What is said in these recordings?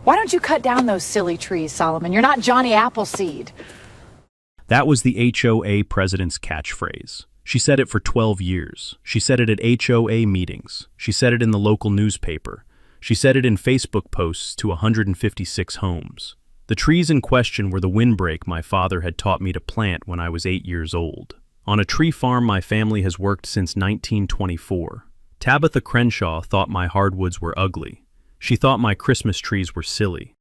Why don't you cut down those silly trees, Solomon? You're not Johnny Appleseed. That was the HOA president's catchphrase. She said it for 12 years. She said it at HOA meetings. She said it in the local newspaper. She said it in Facebook posts to 156 homes. The trees in question were the windbreak my father had taught me to plant when I was 8 years old. On a tree farm my family has worked since 1924. Tabitha Crenshaw thought my hardwoods were ugly. She thought my Christmas trees were silly.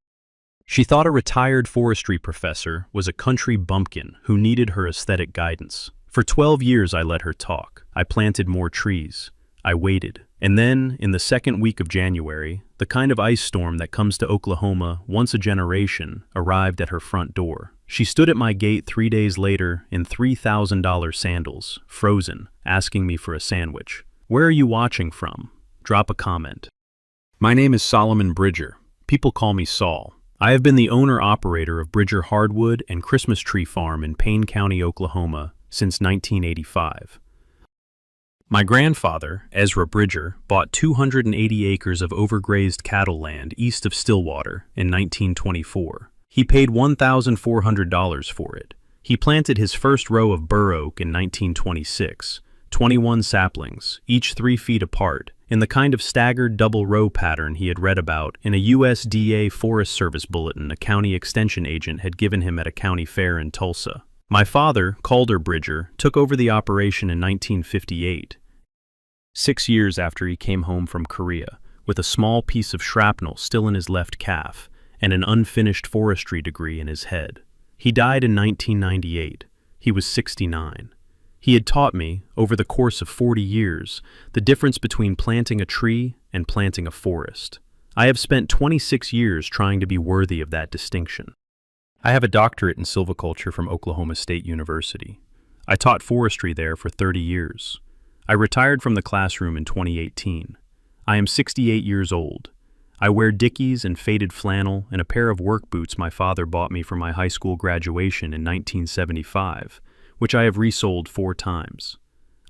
She thought a retired forestry professor was a country bumpkin who needed her aesthetic guidance. For 12 years I let her talk. I planted more trees. I waited. And then, in the second week of January, the kind of ice storm that comes to Oklahoma once a generation arrived at her front door. She stood at my gate 3 days later in $3,000 sandals, frozen, asking me for a sandwich. Where are you watching from? Drop a comment. My name is Solomon Bridger. People call me Saul. I have been the owner-operator of Bridger Hardwood and Christmas Tree Farm in Payne County, Oklahoma, since 1985. My grandfather, Ezra Bridger, bought 280 acres of overgrazed cattle land east of Stillwater in 1924. He paid $1,400 for it. He planted his first row of bur oak in 1926, 21 saplings, each 3 feet apart, in the kind of staggered double-row pattern he had read about in a USDA Forest Service bulletin a county extension agent had given him at a county fair in Tulsa. My father, Calder Bridger, took over the operation in 1958, 6 years after he came home from Korea, with a small piece of shrapnel still in his left calf and an unfinished forestry degree in his head. He died in 1998. He was 69. He had taught me, over the course of 40 years, the difference between planting a tree and planting a forest. I have spent 26 years trying to be worthy of that distinction. I have a doctorate in silviculture from Oklahoma State University. I taught forestry there for 30 years. I retired from the classroom in 2018. I am 68 years old. I wear Dickies and faded flannel and a pair of work boots my father bought me for my high school graduation in 1975, which I have resold 4 times.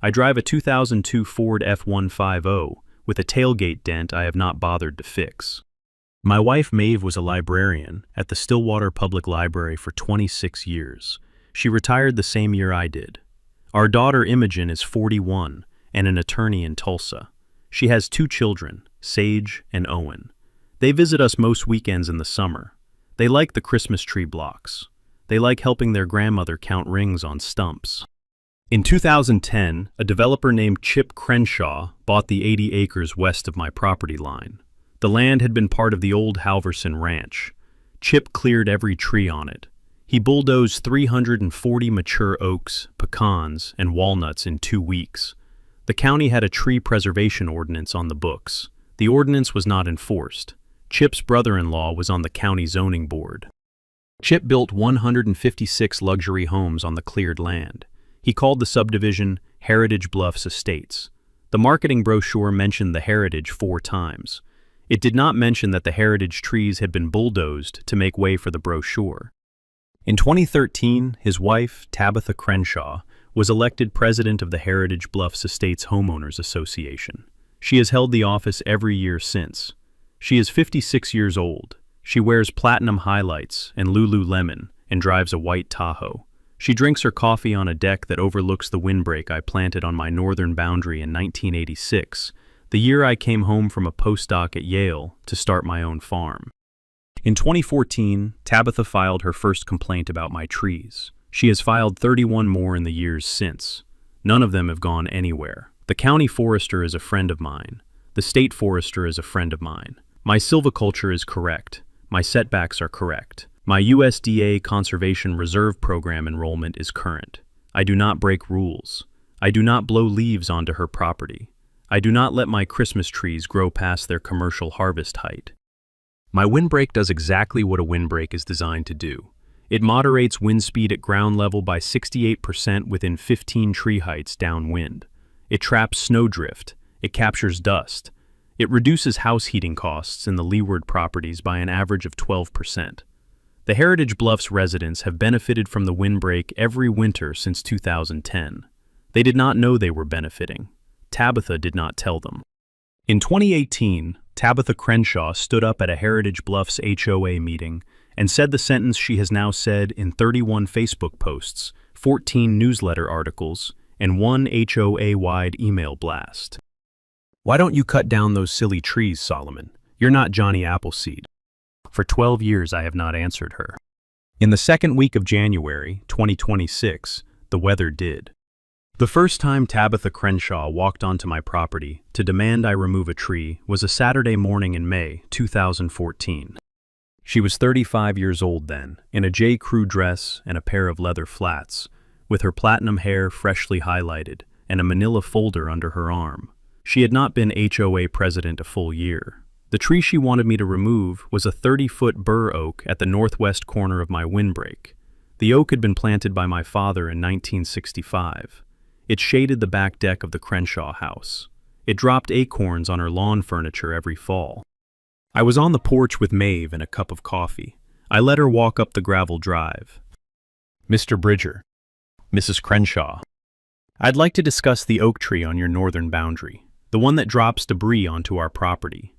I drive a 2002 Ford F-150 with a tailgate dent I have not bothered to fix. My wife Maeve was a librarian at the Stillwater Public Library for 26 years. She retired the same year I did. Our daughter Imogen is 41 and an attorney in Tulsa. She has 2 children, Sage and Owen. They visit us most weekends in the summer. They like the Christmas tree blocks. They like helping their grandmother count rings on stumps. In 2010, a developer named Chip Crenshaw bought the 80 acres west of my property line. The land had been part of the old Halverson Ranch. Chip cleared every tree on it. He bulldozed 340 mature oaks, pecans, and walnuts in 2 weeks. The county had a tree preservation ordinance on the books. The ordinance was not enforced. Chip's brother-in-law was on the county zoning board. Chip built 156 luxury homes on the cleared land. He called the subdivision Heritage Bluffs Estates. The marketing brochure mentioned the heritage 4 times. It did not mention that the heritage trees had been bulldozed to make way for the brochure. In 2013, his wife, Tabitha Crenshaw, was elected president of the Heritage Bluffs Estates Homeowners Association. She has held the office every year since. She is 56 years old. She wears platinum highlights and Lululemon and drives a white Tahoe. She drinks her coffee on a deck that overlooks the windbreak I planted on my northern boundary in 1986, the year I came home from a postdoc at Yale to start my own farm. In 2014, Tabitha filed her first complaint about my trees. She has filed 31 more in the years since. None of them have gone anywhere. The county forester is a friend of mine. The state forester is a friend of mine. My silviculture is correct. My setbacks are correct. My USDA Conservation Reserve Program enrollment is current. I do not break rules. I do not blow leaves onto her property. I do not let my Christmas trees grow past their commercial harvest height. My windbreak does exactly what a windbreak is designed to do. It moderates wind speed at ground level by 68% within 15 tree heights downwind. It traps snowdrift. It captures dust. It reduces house heating costs in the leeward properties by an average of 12%. The Heritage Bluffs residents have benefited from the windbreak every winter since 2010. They did not know they were benefiting. Tabitha did not tell them. In 2018, Tabitha Crenshaw stood up at a Heritage Bluffs HOA meeting and said the sentence she has now said in 31 Facebook posts, 14 newsletter articles, and one HOA-wide email blast. Why don't you cut down those silly trees, Solomon? You're not Johnny Appleseed. For 12 years I have not answered her. In the second week of January, 2026, the weather did. The first time Tabitha Crenshaw walked onto my property to demand I remove a tree was a Saturday morning in May 2014. She was 35 years old then, in a J. Crew dress and a pair of leather flats, with her platinum hair freshly highlighted and a manila folder under her arm. She had not been HOA president a full year. The tree she wanted me to remove was a 30-foot bur oak at the northwest corner of my windbreak. The oak had been planted by my father in 1965. It shaded the back deck of the Crenshaw house. It dropped acorns on her lawn furniture every fall. I was on the porch with Maeve and a cup of coffee. I let her walk up the gravel drive. Mr. Bridger, Mrs. Crenshaw, I'd like to discuss the oak tree on your northern boundary, the one that drops debris onto our property.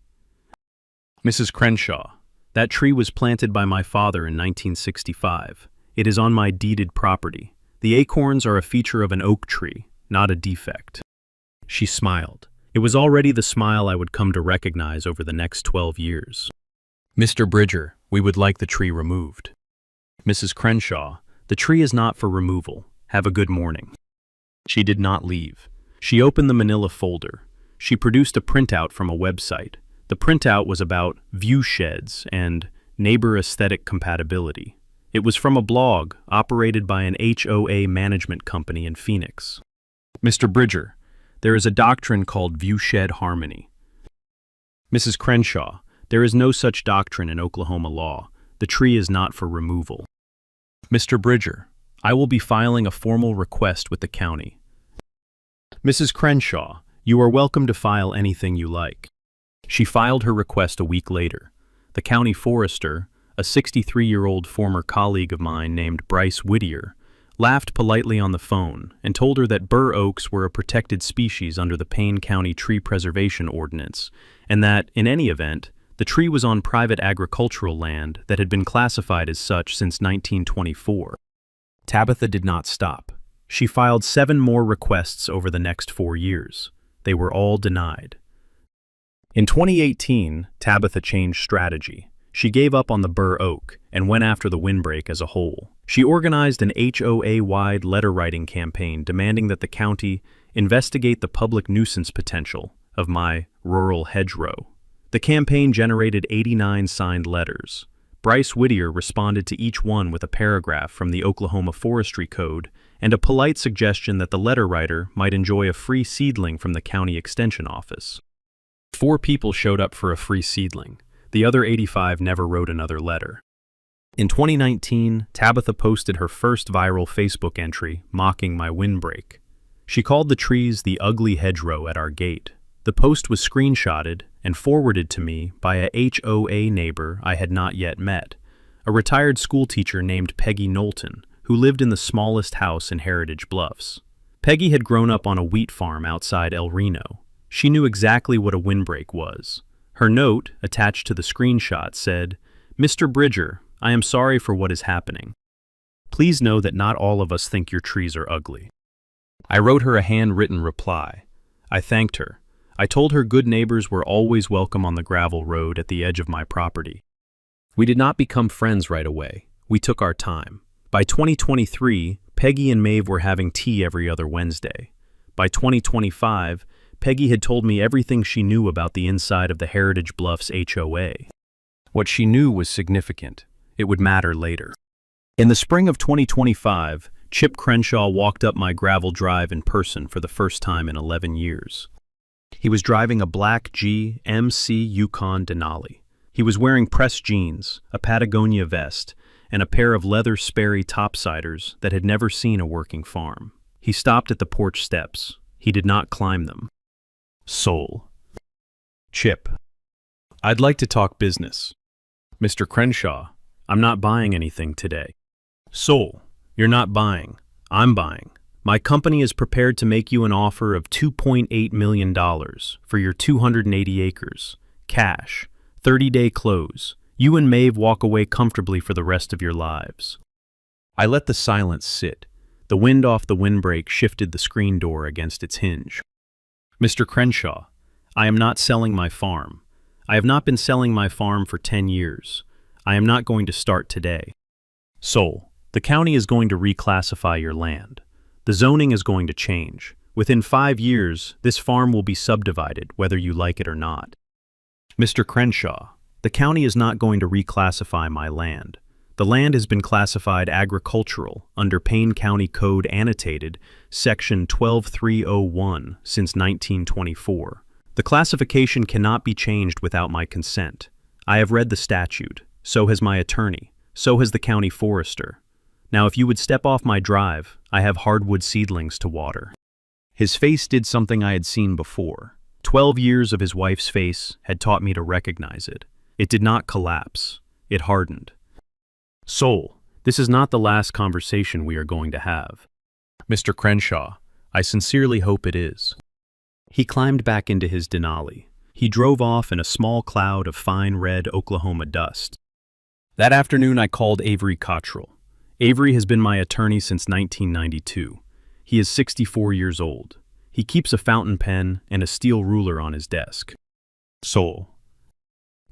Mrs. Crenshaw, that tree was planted by my father in 1965. It is on my deeded property. The acorns are a feature of an oak tree, not a defect. She smiled. It was already the smile I would come to recognize over the next 12 years. Mr. Bridger, we would like the tree removed. Mrs. Crenshaw, the tree is not for removal. Have a good morning. She did not leave. She opened the manila folder. She produced a printout from a website. The printout was about view sheds and neighbor aesthetic compatibility. It was from a blog operated by an HOA management company in Phoenix. Mr. Bridger, there is a doctrine called viewshed harmony. Mrs. Crenshaw, there is no such doctrine in Oklahoma law. The tree is not for removal. Mr. Bridger, I will be filing a formal request with the county. Mrs. Crenshaw, you are welcome to file anything you like. She filed her request a week later. The county forester, a 63-year-old former colleague of mine named Bryce Whittier, laughed politely on the phone and told her that bur oaks were a protected species under the Payne County Tree Preservation Ordinance, and that, in any event, the tree was on private agricultural land that had been classified as such since 1924. Tabitha did not stop. She filed 7 more requests over the next 4 years. They were all denied. In 2018, Tabitha changed strategy. She gave up on the bur oak and went after the windbreak as a whole. She organized an HOA-wide letter-writing campaign demanding that the county investigate the public nuisance potential of my rural hedgerow. The campaign generated 89 signed letters. Bryce Whittier responded to each one with a paragraph from the Oklahoma Forestry Code and a polite suggestion that the letter writer might enjoy a free seedling from the county extension office. 4 people showed up for a free seedling. The other 85 never wrote another letter. In 2019, Tabitha posted her first viral Facebook entry mocking my windbreak. She called the trees the ugly hedgerow at our gate. The post was screenshotted and forwarded to me by a HOA neighbor I had not yet met, a retired schoolteacher named Peggy Knowlton, who lived in the smallest house in Heritage Bluffs. Peggy had grown up on a wheat farm outside El Reno. She knew exactly what a windbreak was. Her note, attached to the screenshot, said, "Mr. Bridger, I am sorry for what is happening. Please know that not all of us think your trees are ugly." I wrote her a handwritten reply. I thanked her. I told her good neighbors were always welcome on the gravel road at the edge of my property. We did not become friends right away. We took our time. By 2023, Peggy and Maeve were having tea every other Wednesday. By 2025, Peggy had told me everything she knew about the inside of the Heritage Bluffs HOA. What she knew was significant. It would matter later. In the spring of 2025, Chip Crenshaw walked up my gravel drive in person for the first time in 11 years. He was driving a black GMC Yukon Denali. He was wearing pressed jeans, a Patagonia vest, and a pair of leather Sperry topsiders that had never seen a working farm. He stopped at the porch steps. He did not climb them. Soul. Chip. I'd like to talk business. Mr. Crenshaw, I'm not buying anything today. Soul. You're not buying. I'm buying. My company is prepared to make you an offer of $2.8 million for your 280 acres. Cash. 30-day close. You and Maeve walk away comfortably for the rest of your lives. I let the silence sit. The wind off the windbreak shifted the screen door against its hinge. Mr. Crenshaw, I am not selling my farm. I have not been selling my farm for 10 years. I am not going to start today. Sol, the county is going to reclassify your land. The zoning is going to change. Within 5 years, this farm will be subdivided, whether you like it or not. Mr. Crenshaw, the county is not going to reclassify my land. The land has been classified agricultural under Payne County Code Annotated, Section 12301, since 1924. The classification cannot be changed without my consent. I have read the statute. So has my attorney. So has the county forester. Now, if you would step off my drive, I have hardwood seedlings to water. His face did something I had seen before. 12 years of his wife's face had taught me to recognize it. It did not collapse. It hardened. Sol, this is not the last conversation we are going to have. Mr. Crenshaw, I sincerely hope it is. He climbed back into his Denali. He drove off in a small cloud of fine red Oklahoma dust. That afternoon I called Avery Cottrell. Avery has been my attorney since 1992. He is 64 years old. He keeps a fountain pen and a steel ruler on his desk. Sol.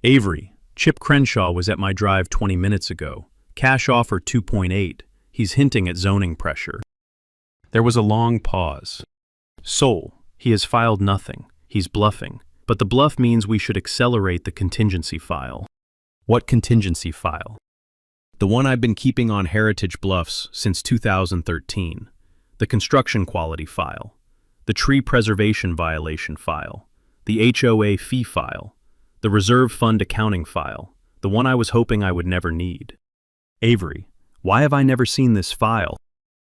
Avery, Chip Crenshaw was at my drive 20 minutes ago. Cash offer 2.8. He's hinting at zoning pressure. There was a long pause. Sol, he has filed nothing. He's bluffing. But the bluff means we should accelerate the contingency file. What contingency file? The one I've been keeping on Heritage Bluffs since 2013. The construction quality file. The tree preservation violation file. The HOA fee file. The reserve fund accounting file. The one I was hoping I would never need. Avery, why have I never seen this file?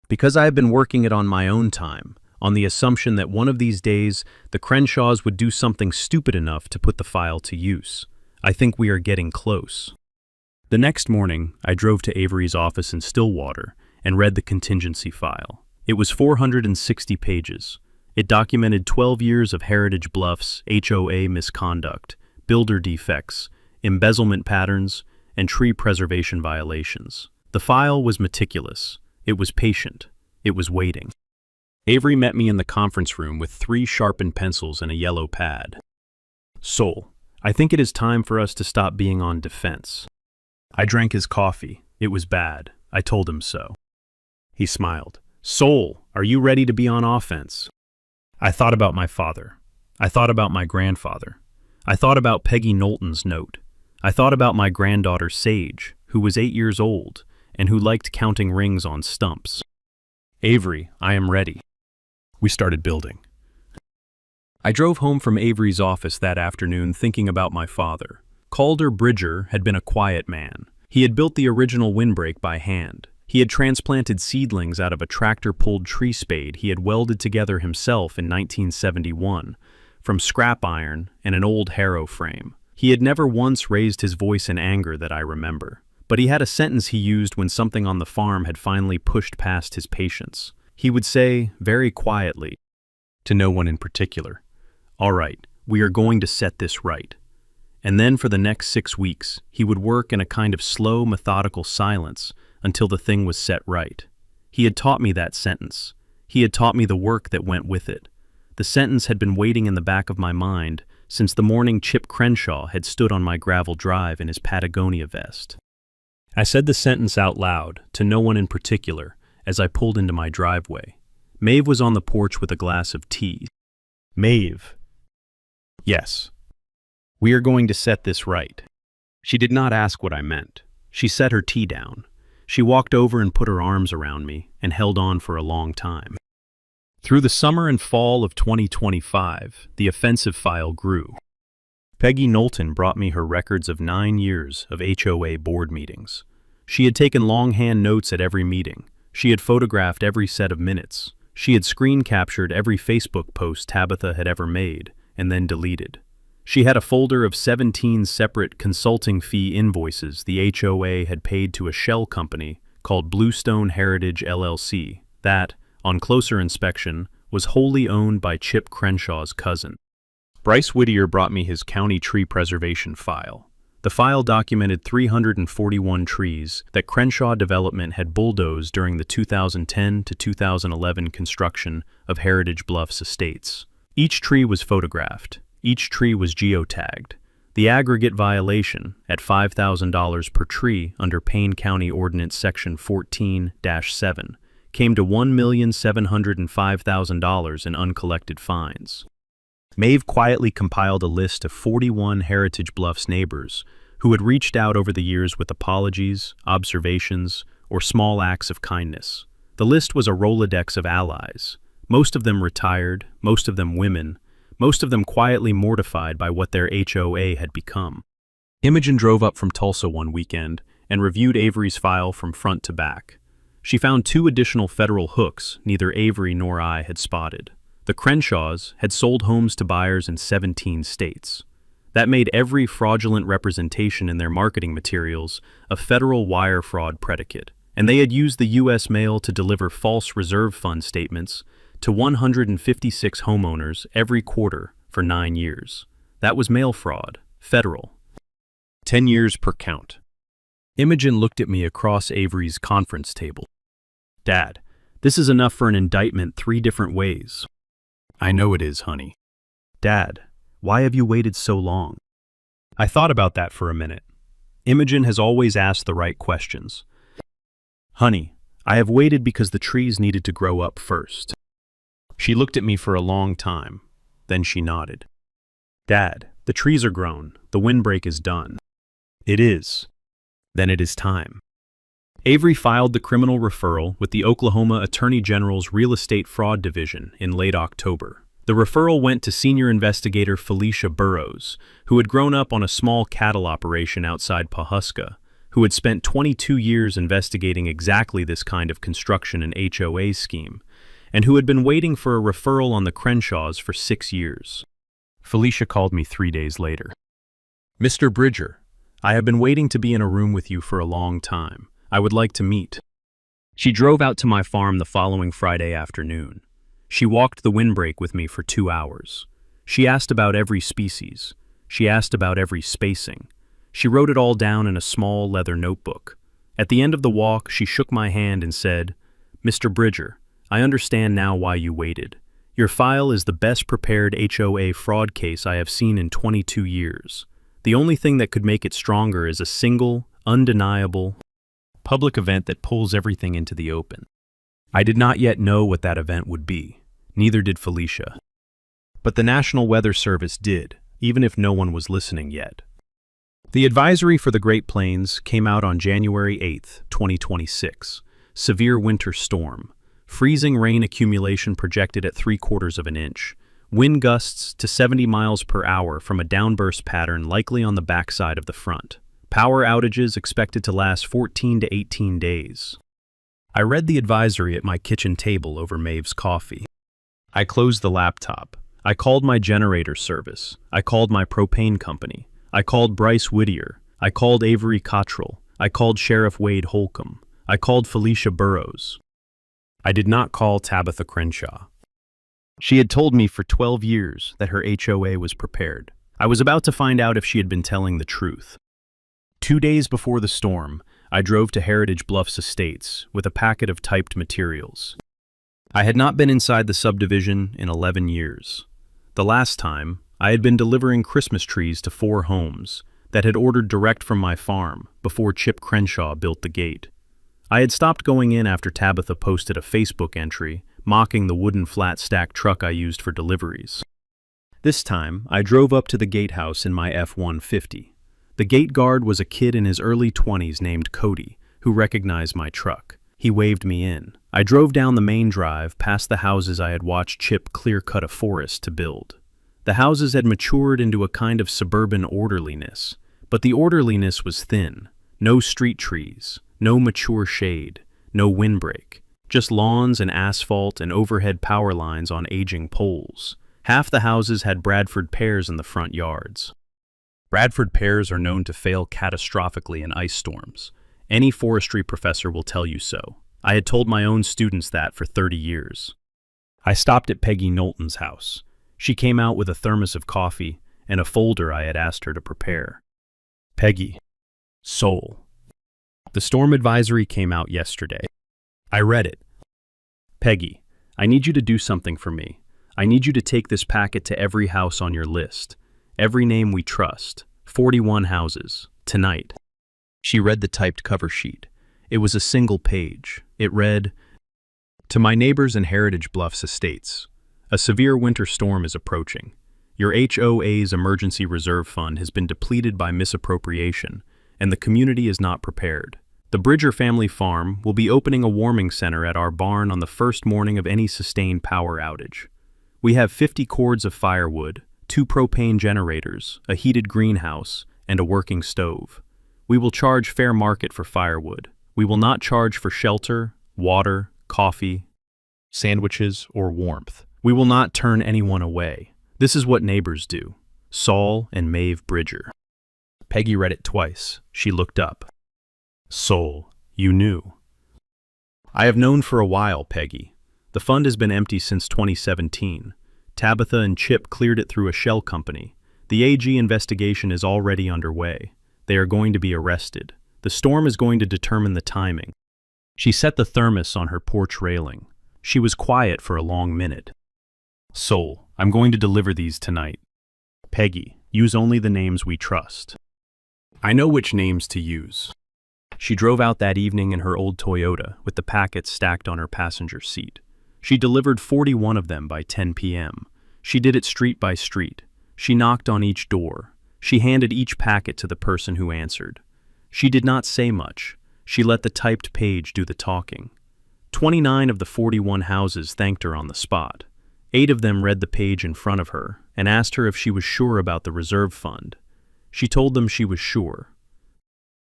Because I have been working it on my own time, on the assumption that one of these days the Crenshaws would do something stupid enough to put the file to use. I think we are getting close. The next morning, I drove to Avery's office in Stillwater and read the contingency file. It was 460 pages. It documented 12 years of Heritage Bluffs HOA misconduct, builder defects, embezzlement patterns, and tree preservation violations. The file was meticulous. It was patient. It was waiting. Avery met me in the conference room with 3 sharpened pencils and a yellow pad. Sol, I think it is time for us to stop being on defense. I drank his coffee. It was bad. I told him so. He smiled. Sol, are you ready to be on offense? I thought about my father. I thought about my grandfather. I thought about Peggy Knowlton's note. I thought about my granddaughter Sage, who was 8 years old and who liked counting rings on stumps. Avery, I am ready. We started building. I drove home from Avery's office that afternoon thinking about my father. Calder Bridger had been a quiet man. He had built the original windbreak by hand. He had transplanted seedlings out of a tractor-pulled tree spade he had welded together himself in 1971, from scrap iron and an old harrow frame. He had never once raised his voice in anger that I remember, but he had a sentence he used when something on the farm had finally pushed past his patience. He would say, very quietly, to no one in particular, "All right, we are going to set this right." And then for the next 6 weeks, he would work in a kind of slow, methodical silence until the thing was set right. He had taught me that sentence. He had taught me the work that went with it. The sentence had been waiting in the back of my mind since the morning Chip Crenshaw had stood on my gravel drive in his Patagonia vest. I said the sentence out loud, to no one in particular, as I pulled into my driveway. Maeve was on the porch with a glass of tea. Maeve. Yes. We are going to set this right. She did not ask what I meant. She set her tea down. She walked over and put her arms around me and held on for a long time. Through the summer and fall of 2025, the offensive file grew. Peggy Knowlton brought me her records of 9 years of HOA board meetings. She had taken longhand notes at every meeting. She had photographed every set of minutes. She had screen captured every Facebook post Tabitha had ever made and then deleted. She had a folder of 17 separate consulting fee invoices the HOA had paid to a shell company called Bluestone Heritage LLC that, on closer inspection, was wholly owned by Chip Crenshaw's cousin. Bryce Whittier brought me his county tree preservation file. The file documented 341 trees that Crenshaw Development had bulldozed during the 2010 to 2011 construction of Heritage Bluffs estates. Each tree was photographed. Each tree was geotagged. The aggregate violation, at $5,000 per tree under Payne County Ordinance Section 14-7, came to $1,705,000 in uncollected fines. Maeve quietly compiled a list of 41 Heritage Bluffs neighbors who had reached out over the years with apologies, observations, or small acts of kindness. The list was a Rolodex of allies, most of them retired, most of them women, most of them quietly mortified by what their HOA had become. Imogen drove up from Tulsa one weekend and reviewed Avery's file from front to back. She found 2 additional federal hooks neither Avery nor I had spotted. The Crenshaws had sold homes to buyers in 17 states. That made every fraudulent representation in their marketing materials a federal wire fraud predicate, and they had used the U.S. mail to deliver false reserve fund statements to 156 homeowners every quarter for 9 years. That was mail fraud, federal. 10 years per count. Imogen looked at me across Avery's conference table. Dad, this is enough for an indictment 3 different ways. I know it is, honey. Dad, why have you waited so long? I thought about that for a minute. Imogen has always asked the right questions. Honey, I have waited because the trees needed to grow up first. She looked at me for a long time. Then she nodded. Dad, the trees are grown. The windbreak is done. It is. Then it is time. Avery filed the criminal referral with the Oklahoma Attorney General's Real Estate Fraud Division in late October. The referral went to senior investigator Felicia Burrows, who had grown up on a small cattle operation outside Pawhuska, who had spent 22 years investigating exactly this kind of construction and HOA scheme, and who had been waiting for a referral on the Crenshaws for 6 years. Felicia called me 3 days later. Mr. Bridger, I have been waiting to be in a room with you for a long time. I would like to meet. She drove out to my farm the following Friday afternoon. She walked the windbreak with me for 2 hours. She asked about every species. She asked about every spacing. She wrote it all down in a small leather notebook. At the end of the walk, she shook my hand and said, Mr. Bridger, I understand now why you waited. Your file is the best prepared HOA fraud case I have seen in 22 years. The only thing that could make it stronger is a single, undeniable, public event that pulls everything into the open. I did not yet know what that event would be. Neither did Felicia. But the National Weather Service did, even if no one was listening yet. The advisory for the Great Plains came out on January 8, 2026. Severe winter storm. Freezing rain accumulation projected at 3/4 of an inch. Wind gusts to 70 miles per hour from a downburst pattern likely on the backside of the front. Power outages expected to last 14 to 18 days. I read the advisory at my kitchen table over Maeve's coffee. I closed the laptop. I called my generator service. I called my propane company. I called Bryce Whittier. I called Avery Cottrell. I called Sheriff Wade Holcomb. I called Felicia Burrows. I did not call Tabitha Crenshaw. She had told me for 12 years that her HOA was prepared. I was about to find out if she had been telling the truth. 2 days before the storm, I drove to Heritage Bluffs Estates with a packet of typed materials. I had not been inside the subdivision in 11 years. The last time, I had been delivering Christmas trees to 4 homes that had ordered direct from my farm before Chip Crenshaw built the gate. I had stopped going in after Tabitha posted a Facebook entry mocking the wooden flat-stack truck I used for deliveries. This time, I drove up to the gatehouse in my F-150. The gate guard was a kid in his early 20s named Cody, who recognized my truck. He waved me in. I drove down the main drive past the houses I had watched Chip clear-cut a forest to build. The houses had matured into a kind of suburban orderliness, but the orderliness was thin. No street trees, no mature shade, no windbreak, just lawns and asphalt and overhead power lines on aging poles. Half the houses had Bradford pears in the front yards. Bradford pears are known to fail catastrophically in ice storms. Any forestry professor will tell you so. I had told my own students that for 30 years. I stopped at Peggy Knowlton's house. She came out with a thermos of coffee and a folder I had asked her to prepare. Peggy. Soul. The storm advisory came out yesterday. I read it. Peggy, I need you to do something for me. I need you to take this packet to every house on your list. Every name we trust. 41 houses. Tonight. She read the typed cover sheet. It was a single page. It read, "To my neighbors in Heritage Bluffs Estates, a severe winter storm is approaching. Your HOA's emergency reserve fund has been depleted by misappropriation, and the community is not prepared. The Bridger family farm will be opening a warming center at our barn on the first morning of any sustained power outage. We have 50 cords of firewood, 2 propane generators, a heated greenhouse, and a working stove. We will charge fair market for firewood. We will not charge for shelter, water, coffee, sandwiches, or warmth. We will not turn anyone away. This is what neighbors do. Saul and Maeve Bridger." Peggy read it twice. She looked up. "Soul, you knew." "I have known for a while, Peggy. The fund has been empty since 2017. Tabitha and Chip cleared it through a shell company. The AG investigation is already underway. They are going to be arrested. The storm is going to determine the timing." She set the thermos on her porch railing. She was quiet for a long minute. "Soul, I'm going to deliver these tonight. Peggy, use only the names we trust." "I know which names to use." She drove out that evening in her old Toyota with the packets stacked on her passenger seat. She delivered 41 of them by 10 p.m. She did it street by street. She knocked on each door. She handed each packet to the person who answered. She did not say much. She let the typed page do the talking. 29 of the 41 houses thanked her on the spot. 8 of them read the page in front of her and asked her if she was sure about the reserve fund. She told them she was sure.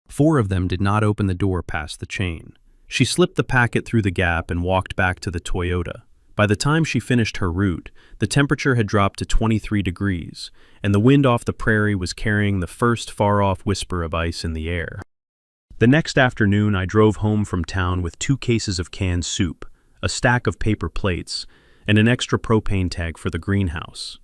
4 of them did not open the door past the chain. She slipped the packet through the gap and walked back to the Toyota. By the time she finished her route, the temperature had dropped to 23 degrees, and the wind off the prairie was carrying the first far-off whisper of ice in the air. The next afternoon, I drove home from town with 2 cases of canned soup, a stack of paper plates, and an extra propane tank for the greenhouse.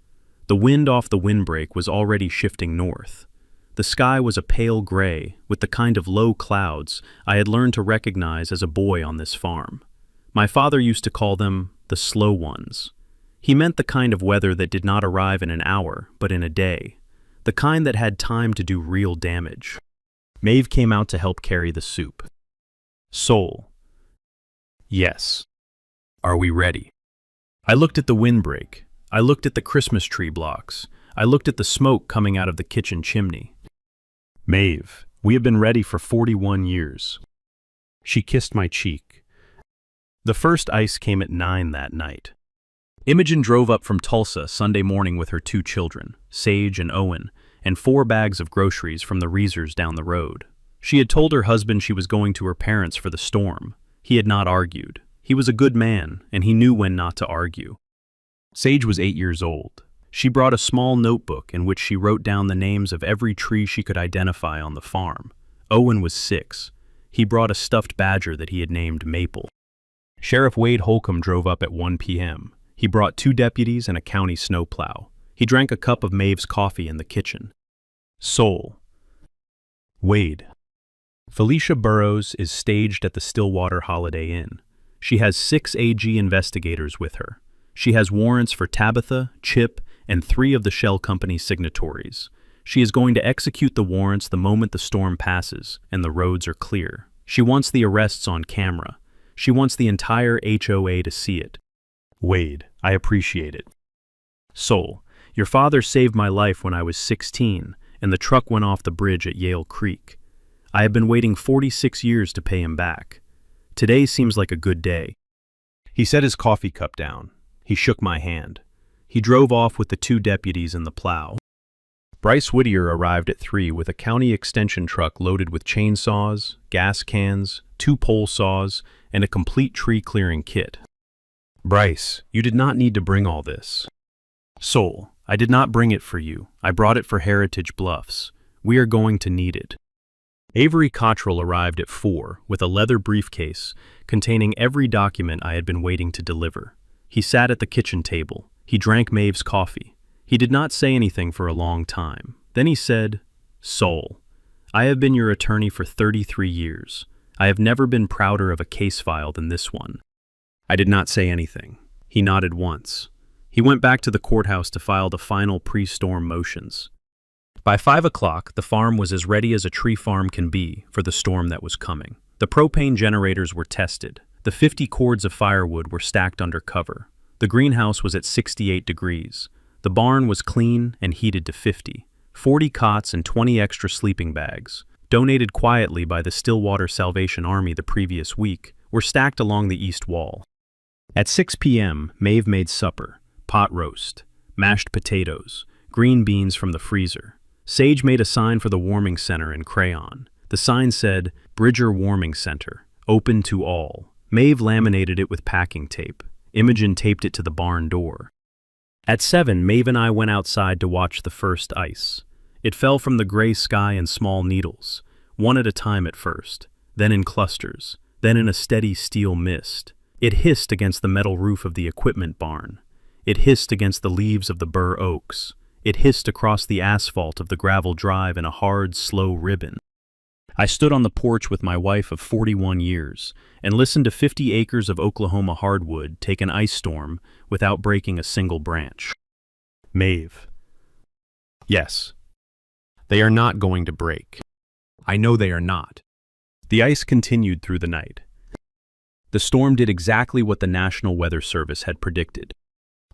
The wind off the windbreak was already shifting north. The sky was a pale gray, with the kind of low clouds I had learned to recognize as a boy on this farm. My father used to call them the slow ones. He meant the kind of weather that did not arrive in an hour, but in a day. The kind that had time to do real damage. Maeve came out to help carry the soup. "Soul." "Yes." "Are we ready?" I looked at the windbreak. I looked at the Christmas tree blocks. I looked at the smoke coming out of the kitchen chimney. "Maeve, we have been ready for 41 years. She kissed my cheek. The first ice came at 9 that night. Imogen drove up from Tulsa Sunday morning with her 2 children, Sage and Owen, and 4 bags of groceries from the Reesers down the road. She had told her husband she was going to her parents for the storm. He had not argued. He was a good man, and he knew when not to argue. Sage was 8 years old. She brought a small notebook in which she wrote down the names of every tree she could identify on the farm. Owen was 6. He brought a stuffed badger that he had named Maple. Sheriff Wade Holcomb drove up at 1 p.m. He brought 2 deputies and a county snowplow. He drank a cup of Maeve's coffee in the kitchen. "Soul." "Wade." Felicia Burrows is staged at the Stillwater Holiday Inn. She has 6 AG investigators with her. She has warrants for Tabitha, Chip, and 3 of the shell company's signatories. She is going to execute the warrants the moment the storm passes and the roads are clear. She wants the arrests on camera. She wants the entire HOA to see it. "Wade, I appreciate it." "Soul, your father saved my life when I was 16, and the truck went off the bridge at Yale Creek. I have been waiting 46 years to pay him back. Today seems like a good day." He set his coffee cup down. He shook my hand. He drove off with the 2 deputies and the plow. Bryce Whittier arrived at 3 with a county extension truck loaded with chainsaws, gas cans, 2 pole saws, and a complete tree-clearing kit. "Bryce, you did not need to bring all this." "Soul, I did not bring it for you. I brought it for Heritage Bluffs. We are going to need it." Avery Cottrell arrived at 4 with a leather briefcase containing every document I had been waiting to deliver. He sat at the kitchen table. He drank Maeve's coffee. He did not say anything for a long time. Then he said, "Sol, I have been your attorney for 33 years. I have never been prouder of a case file than this one." I did not say anything. He nodded once. He went back to the courthouse to file the final pre-storm motions. By 5 o'clock, the farm was as ready as a tree farm can be for the storm that was coming. The propane generators were tested. The 50 cords of firewood were stacked under cover. The greenhouse was at 68 degrees. The barn was clean and heated to 50. 40 cots and 20 extra sleeping bags, donated quietly by the Stillwater Salvation Army the previous week, were stacked along the east wall. At 6 p.m., Maeve made supper, pot roast, mashed potatoes, green beans from the freezer. Sage made a sign for the warming center in crayon. The sign said, "Bridger Warming Center, open to all." Maeve laminated it with packing tape. Imogen taped it to the barn door. At 7, Maeve and I went outside to watch the first ice. It fell from the gray sky in small needles, one at a time at first, then in clusters, then in a steady steel mist. It hissed against the metal roof of the equipment barn. It hissed against the leaves of the bur oaks. It hissed across the asphalt of the gravel drive in a hard, slow ribbon. I stood on the porch with my wife of 41 years and listened to 50 acres of Oklahoma hardwood take an ice storm without breaking a single branch. Maeve. Yes. They are not going to break. I know they are not. The ice continued through the night. The storm did exactly what the National Weather Service had predicted.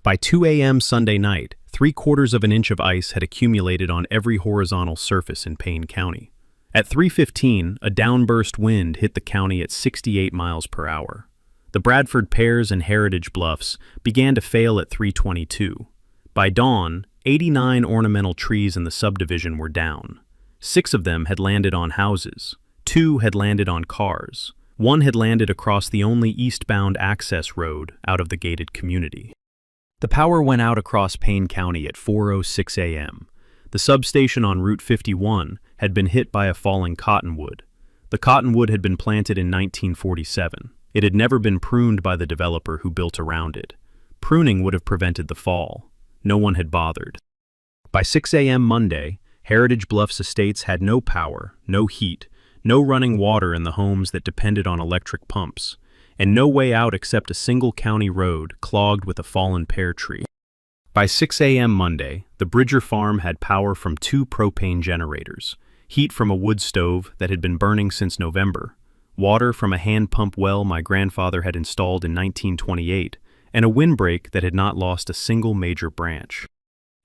By 2 a.m. Sunday night, 3/4 of an inch of ice had accumulated on every horizontal surface in Payne County. At 3:15, a downburst wind hit the county at 68 miles per hour. The Bradford Pears and Heritage Bluffs began to fail at 3:22. By dawn, 89 ornamental trees in the subdivision were down. 6 of them had landed on houses. 2 had landed on cars. 1 had landed across the only eastbound access road out of the gated community. The power went out across Payne County at 4:06 a.m. The substation on Route 51 had been hit by a falling cottonwood. The cottonwood had been planted in 1947. It had never been pruned by the developer who built around it. Pruning would have prevented the fall. No one had bothered. By 6 a.m. Monday, Heritage Bluffs Estates had no power, no heat, no running water in the homes that depended on electric pumps, and no way out except a single county road clogged with a fallen pear tree. By 6 a.m. Monday, the Bridger farm had power from 2 propane generators, heat from a wood stove that had been burning since November, water from a hand pump well my grandfather had installed in 1928, and a windbreak that had not lost a single major branch.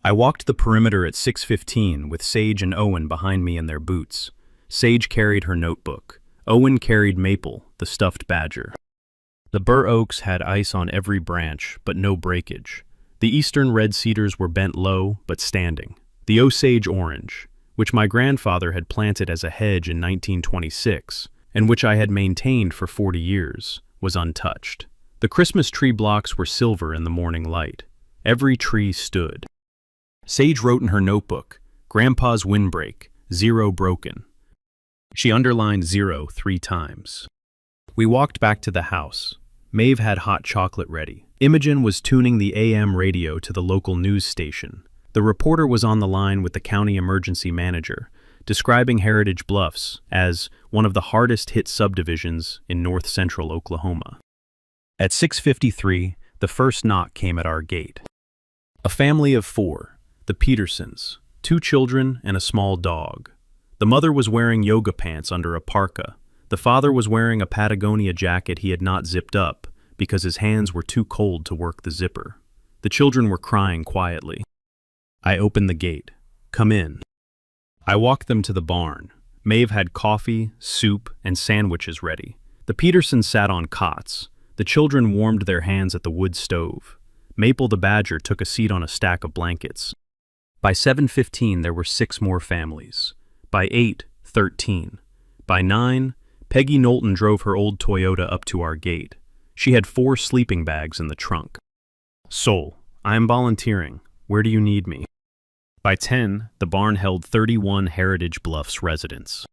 I walked the perimeter at 6:15 with Sage and Owen behind me in their boots. Sage carried her notebook. Owen carried Maple, the stuffed badger. The bur oaks had ice on every branch, but no breakage. The eastern red cedars were bent low, but standing. The Osage orange, which my grandfather had planted as a hedge in 1926, and which I had maintained for 40 years, was untouched. The Christmas tree blocks were silver in the morning light. Every tree stood. Sage wrote in her notebook, "Grandpa's windbreak, 0 broken." She underlined 0 3 times. We walked back to the house. Maeve had hot chocolate ready. Imogen was tuning the AM radio to the local news station. The reporter was on the line with the county emergency manager, describing Heritage Bluffs as one of the hardest-hit subdivisions in north-central Oklahoma. At 6:53, the first knock came at our gate. A family of 4, the Petersons, 2 children and a small dog. The mother was wearing yoga pants under a parka. The father was wearing a Patagonia jacket he had not zipped up because his hands were too cold to work the zipper. The children were crying quietly. I opened the gate. "Come in." I walked them to the barn. Maeve had coffee, soup, and sandwiches ready. The Petersons sat on cots. The children warmed their hands at the wood stove. Maple the badger took a seat on a stack of blankets. By 7:15, there were 6 more families. By 8, 13. By 9, Peggy Knowlton drove her old Toyota up to our gate. She had 4 sleeping bags in the trunk. "Sol, I am volunteering. Where do you need me?" By 10, the barn held 31 Heritage Bluffs residents.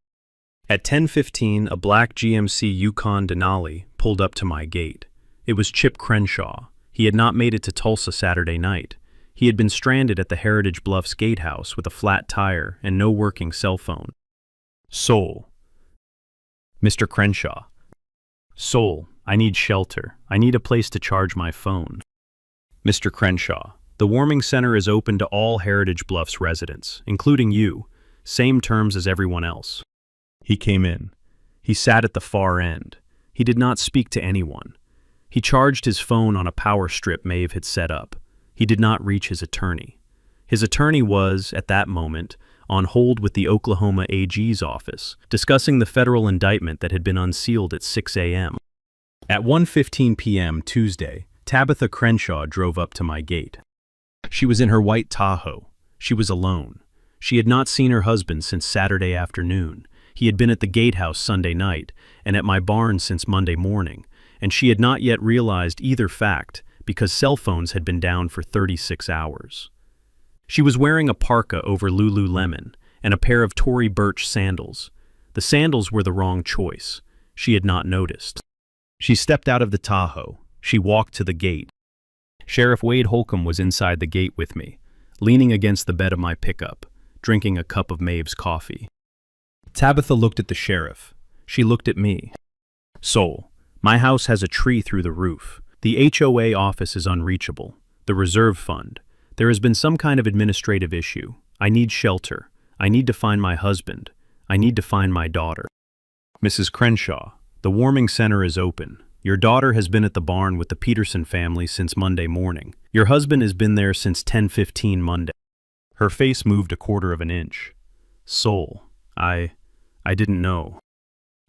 At 10:15, a black GMC Yukon Denali pulled up to my gate. It was Chip Crenshaw. He had not made it to Tulsa Saturday night. He had been stranded at the Heritage Bluffs gatehouse with a flat tire and no working cell phone. Soul. Mr. Crenshaw. Soul, I need shelter. I need a place to charge my phone. Mr. Crenshaw, the warming center is open to all Heritage Bluffs residents, including you. Same terms as everyone else. He came in. He sat at the far end. He did not speak to anyone. He charged his phone on a power strip Maeve had set up. He did not reach his attorney. His attorney was, at that moment, on hold with the Oklahoma AG's office, discussing the federal indictment that had been unsealed at 6 a.m. At 1:15 p.m. Tuesday, Tabitha Crenshaw drove up to my gate. She was in her white Tahoe. She was alone. She had not seen her husband since Saturday afternoon. He had been at the gatehouse Sunday night and at my barn since Monday morning, and she had not yet realized either fact because cell phones had been down for 36 hours. She was wearing a parka over Lululemon and a pair of Tory Burch sandals. The sandals were the wrong choice. She had not noticed. She stepped out of the Tahoe. She walked to the gate. Sheriff Wade Holcomb was inside the gate with me, leaning against the bed of my pickup, drinking a cup of Maeve's coffee. Tabitha looked at the sheriff. She looked at me. Soul, my house has a tree through the roof. The HOA office is unreachable. The reserve fund. There has been some kind of administrative issue. I need shelter. I need to find my husband. I need to find my daughter. Mrs. Crenshaw, the warming center is open. Your daughter has been at the barn with the Peterson family since Monday morning. Your husband has been there since 10:15 Monday. Her face moved a quarter of an inch. Soul, I didn't know.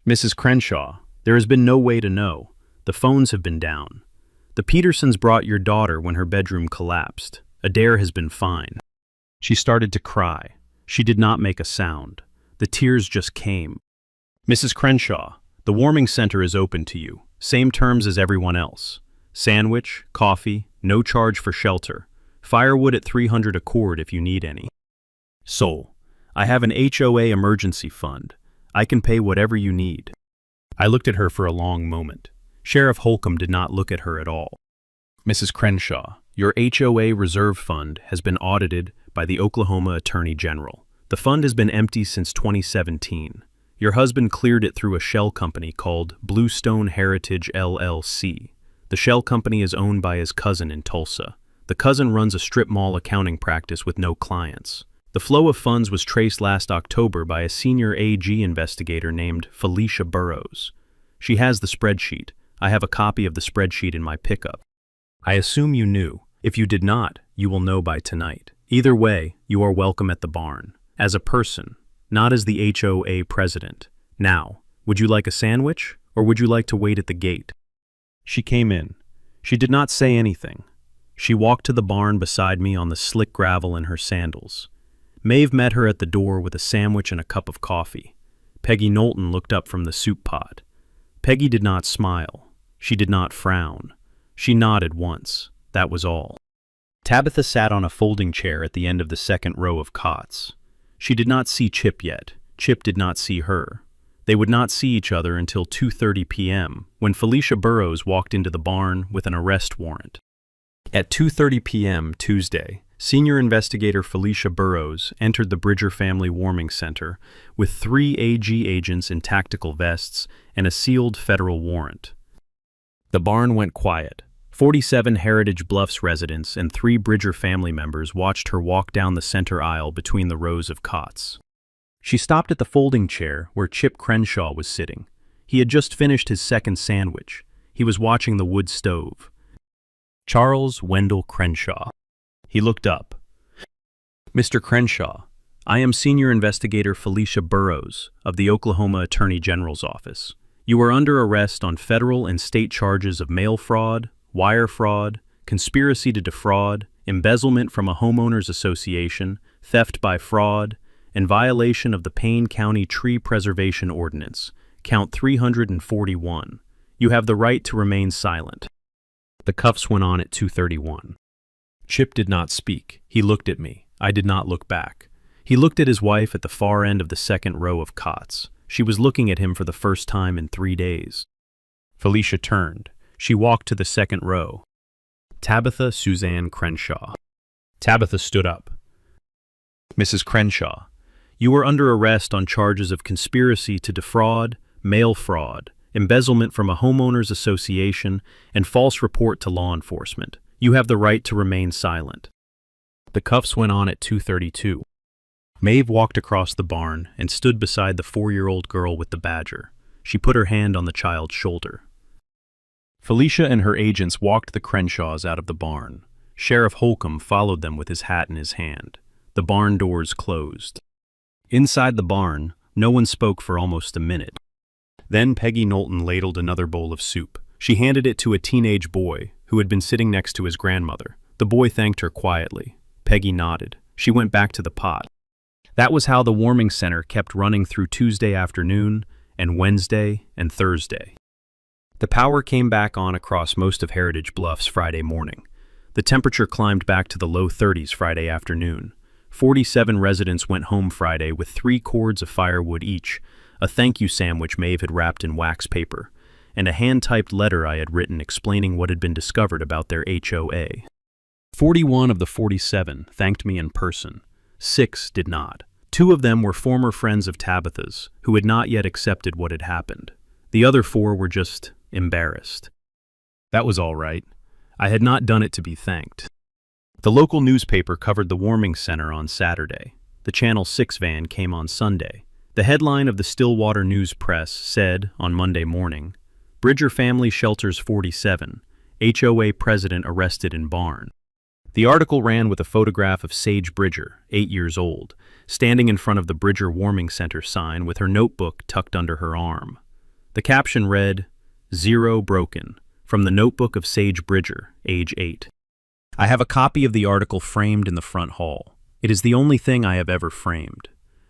Mrs. Crenshaw, there has been no way to know. The phones have been down. The Petersons brought your daughter when her bedroom collapsed. Adair has been fine. She started to cry. She did not make a sound. The tears just came. Mrs. Crenshaw, the warming center is open to you. Same terms as everyone else. Sandwich, coffee, no charge for shelter. Firewood at $300 a cord if you need any. Soul, I have an HOA emergency fund. I can pay whatever you need. I looked at her for a long moment. Sheriff Holcomb did not look at her at all. Mrs. Crenshaw, your HOA reserve fund has been audited by the Oklahoma Attorney General. The fund has been empty since 2017. Your husband cleared it through a shell company called Bluestone Heritage LLC. The shell company is owned by his cousin in Tulsa. The cousin runs a strip mall accounting practice with no clients. The flow of funds was traced last October by a senior AG investigator named Felicia Burrows. She has the spreadsheet. I have a copy of the spreadsheet in my pickup. I assume you knew. If you did not, you will know by tonight. Either way, you are welcome at the barn. As a person, not as the HOA president. Now, would you like a sandwich, or would you like to wait at the gate? She came in. She did not say anything. She walked to the barn beside me on the slick gravel in her sandals. Maeve met her at the door with a sandwich and a cup of coffee. Peggy Knowlton looked up from the soup pot. Peggy did not smile. She did not frown. She nodded once. That was all. Tabitha sat on a folding chair at the end of the second row of cots. She did not see Chip yet. Chip did not see her. They would not see each other until 2:30 p.m., when Felicia Burrows walked into the barn with an arrest warrant. At 2:30 p.m. Tuesday, Senior Investigator Felicia Burrows entered the Bridger Family Warming Center with 3 AG agents in tactical vests and a sealed federal warrant. The barn went quiet. 47 Heritage Bluffs residents and 3 Bridger family members watched her walk down the center aisle between the rows of cots. She stopped at the folding chair where Chip Crenshaw was sitting. He had just finished his second sandwich. He was watching the wood stove. Charles Wendell Crenshaw. He looked up. Mr. Crenshaw, I am Senior Investigator Felicia Burrows of the Oklahoma Attorney General's office. You are under arrest on federal and state charges of mail fraud, wire fraud, conspiracy to defraud, embezzlement from a homeowners association, theft by fraud, and violation of the Payne County Tree Preservation Ordinance, count 341. You have the right to remain silent. The cuffs went on at 2:31. Chip did not speak. He looked at me. I did not look back. He looked at his wife at the far end of the second row of cots. She was looking at him for the first time in 3 days. Felicia turned. She walked to the second row. Tabitha Suzanne Crenshaw. Tabitha stood up. Mrs. Crenshaw, you are under arrest on charges of conspiracy to defraud, mail fraud, embezzlement from a homeowners association, and false report to law enforcement. You have the right to remain silent. The cuffs went on at 2:32. Maeve walked across the barn and stood beside the 4-year-old girl with the badger. She put her hand on the child's shoulder. Felicia and her agents walked the Crenshaws out of the barn. Sheriff Holcomb followed them with his hat in his hand. The barn doors closed. Inside the barn, no one spoke for almost a minute. Then Peggy Knowlton ladled another bowl of soup. She handed it to a teenage boy who had been sitting next to his grandmother. The boy thanked her quietly. Peggy nodded. She went back to the pot. That was how the warming center kept running through Tuesday afternoon and Wednesday and Thursday. The power came back on across most of Heritage Bluffs Friday morning. The temperature climbed back to the low 30s Friday afternoon. 47 residents went home Friday with 3 cords of firewood each, a thank you sandwich Maeve had wrapped in wax paper, and a hand-typed letter I had written explaining what had been discovered about their HOA. 41 of the 47 thanked me in person. 6 did not. 2 of them were former friends of Tabitha's, who had not yet accepted what had happened. The other 4 were just embarrassed. That was all right. I had not done it to be thanked. The local newspaper covered the warming center on Saturday. The Channel 6 van came on Sunday. The headline of the Stillwater News Press said, on Monday morning, Bridger Family Shelters 47, HOA President Arrested in Barn. The article ran with a photograph of Sage Bridger, 8 years old, standing in front of the Bridger Warming Center sign with her notebook tucked under her arm. The caption read, "Zero broken, from the notebook of Sage Bridger, age 8. I have a copy of the article framed in the front hall. It is the only thing I have ever framed.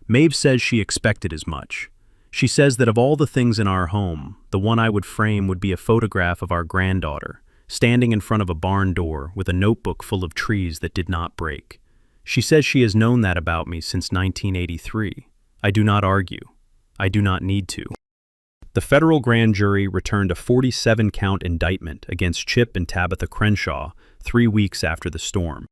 Maeve says she expected as much. She says that of all the things in our home, the one I would frame would be a photograph of our granddaughter, standing in front of a barn door with a notebook full of trees that did not break. She says she has known that about me since 1983. I do not argue. I do not need to." The federal grand jury returned a 47-count indictment against Chip and Tabitha Crenshaw 3 weeks after the storm.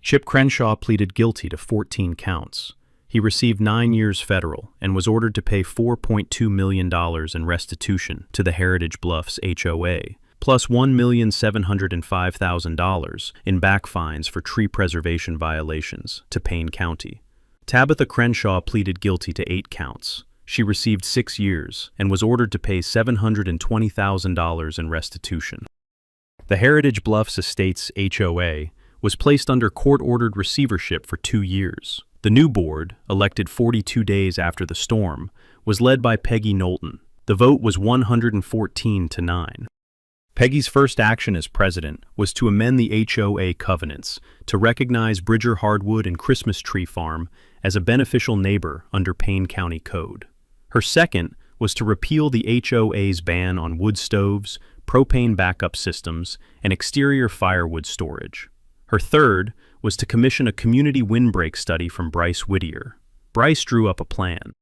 Chip Crenshaw pleaded guilty to 14 counts. He received 9 years federal and was ordered to pay $4.2 million in restitution to the Heritage Bluffs HOA, plus $1,705,000 in back fines for tree preservation violations to Payne County. Tabitha Crenshaw pleaded guilty to 8 counts. She received 6 years and was ordered to pay $720,000 in restitution. The Heritage Bluffs Estates HOA was placed under court-ordered receivership for 2 years. The new board, elected 42 days after the storm, was led by Peggy Knowlton. The vote was 114 to 9. Peggy's first action as president was to amend the HOA covenants to recognize Bridger Hardwood and Christmas Tree Farm as a beneficial neighbor under Payne County Code. Her second was to repeal the HOA's ban on wood stoves, propane backup systems, and exterior firewood storage. Her third was to commission a community windbreak study from Bryce Whittier. Bryce drew up a plan.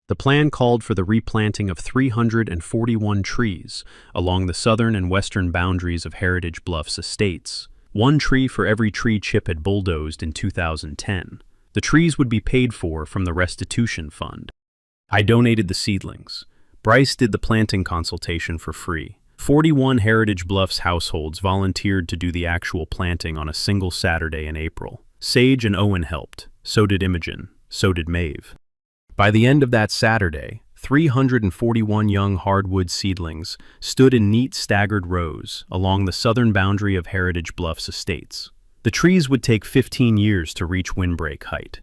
The plan called for the replanting of 341 trees along the southern and western boundaries of Heritage Bluffs Estates, 1 tree for every tree Chip had bulldozed in 2010. The trees would be paid for from the restitution fund. I donated the seedlings. Bryce did the planting consultation for free. 41 Heritage Bluffs households volunteered to do the actual planting on a single Saturday in April. Sage and Owen helped. So did Imogen. So did Maeve. By the end of that Saturday, 341 young hardwood seedlings stood in neat staggered rows along the southern boundary of Heritage Bluffs Estates. The trees would take 15 years to reach windbreak height.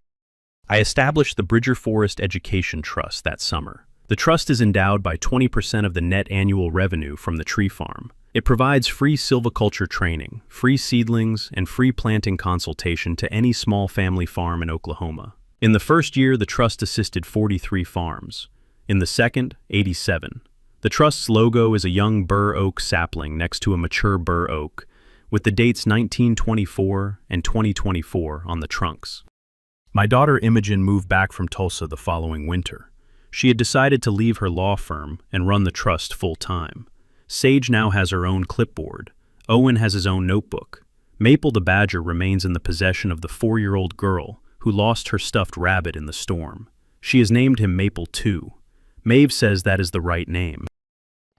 I established the Bridger Forest Education Trust that summer. The trust is endowed by 20% of the net annual revenue from the tree farm. It provides free silviculture training, free seedlings, and free planting consultation to any small family farm in Oklahoma. In the first year, the trust assisted 43 farms. In the second, 87. The trust's logo is a young bur oak sapling next to a mature bur oak, with the dates 1924 and 2024 on the trunks. My daughter Imogen moved back from Tulsa the following winter. She had decided to leave her law firm and run the trust full-time. Sage now has her own clipboard, Owen has his own notebook. Maple the badger remains in the possession of the 4-year-old girl who lost her stuffed rabbit in the storm. She has named him Maple too. Maeve says that is the right name.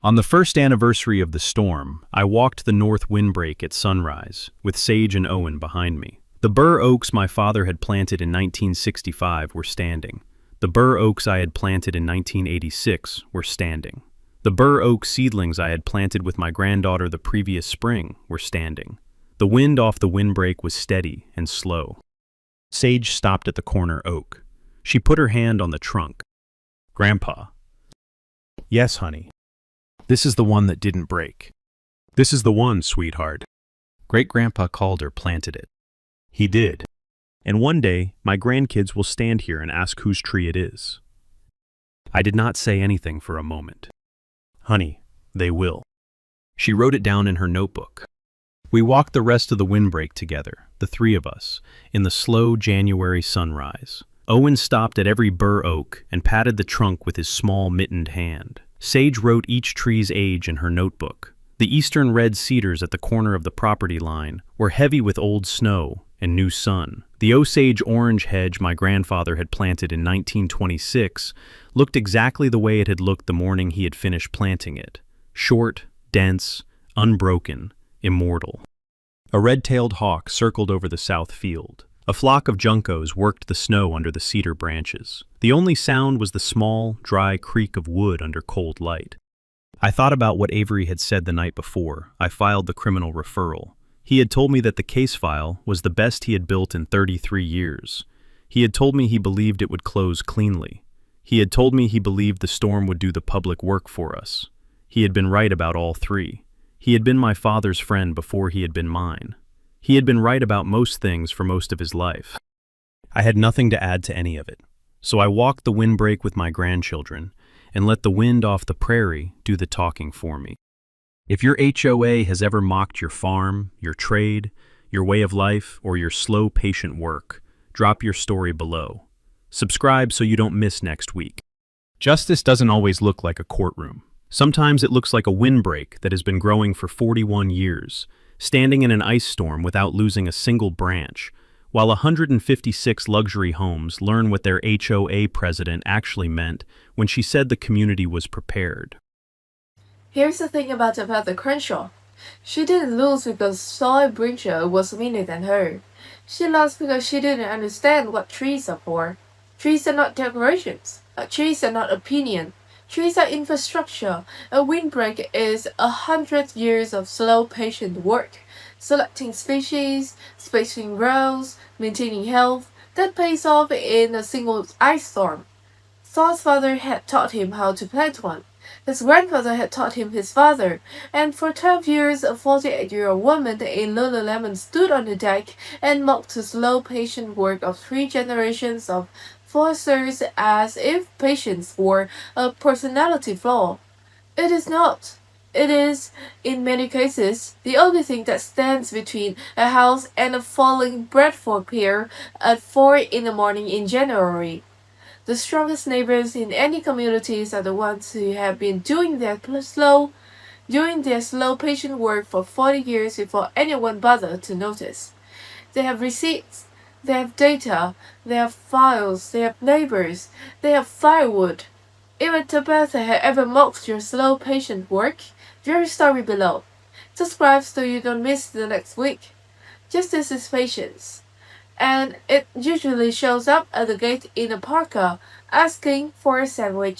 On the first anniversary of the storm, I walked the north windbreak at sunrise, with Sage and Owen behind me. The bur oaks my father had planted in 1965 were standing. The bur oaks I had planted in 1986 were standing. The bur oak seedlings I had planted with my granddaughter the previous spring were standing. The wind off the windbreak was steady and slow. Sage stopped at the corner oak. She put her hand on the trunk. "Grandpa." "Yes, honey. This is the one that didn't break." "This is the one, sweetheart." Great-grandpa Calder planted it. He did. And one day, my grandkids will stand here and ask whose tree it is. I did not say anything for a moment. "Honey, they will." She wrote it down in her notebook. We walked the rest of the windbreak together, the three of us, in the slow January sunrise. Owen stopped at every bur oak and patted the trunk with his small mittened hand. Sage wrote each tree's age in her notebook. The eastern red cedars at the corner of the property line were heavy with old snow and new sun. The Osage orange hedge my grandfather had planted in 1926 looked exactly the way it had looked the morning he had finished planting it. Short, dense, unbroken, immortal. A red-tailed hawk circled over the south field. A flock of juncos worked the snow under the cedar branches. The only sound was the small, dry creak of wood under cold light. I thought about what Avery had said the night before I filed the criminal referral. He had told me that the case file was the best he had built in 33 years. He had told me he believed it would close cleanly. He had told me he believed the storm would do the public work for us. He had been right about all three. He had been my father's friend before he had been mine. He had been right about most things for most of his life. I had nothing to add to any of it, so I walked the windbreak with my grandchildren and let the wind off the prairie do the talking for me. If your HOA has ever mocked your farm, your trade, your way of life, or your slow, patient work, drop your story below. Subscribe so you don't miss next week. Justice doesn't always look like a courtroom. Sometimes it looks like a windbreak that has been growing for 41 years, standing in an ice storm without losing a single branch, while 156 luxury homes learn what their HOA president actually meant when she said the community was prepared. Here's the thing about the Crenshaw. She didn't lose because Soy Bridger was meaner than her. She lost because she didn't understand what trees are for. Trees are not decorations. Trees are not opinion. Trees are infrastructure. A windbreak is 100 years of slow, patient work. Selecting species, spacing rows, maintaining health, that pays off in a single ice storm. Thor's father had taught him how to plant one. His grandfather had taught him his father, and for 12 years a 48-year-old woman in Lululemon stood on the deck and mocked the slow, patient work of 3 generations of foresters as if patience were a personality flaw. It is not. It is, in many cases, the only thing that stands between a house and a falling Bradford pear at 4 in the morning in January. The strongest neighbors in any communities are the ones who have been doing their slow, patient work for 40 years before anyone bothered to notice. They have receipts, they have data, they have files, they have neighbors, they have firewood. If Tabitha had ever mocked your slow, patient work, your story below. Subscribe so you don't miss the next week. Justice is patience, and it usually shows up at the gate in a parka asking for a sandwich.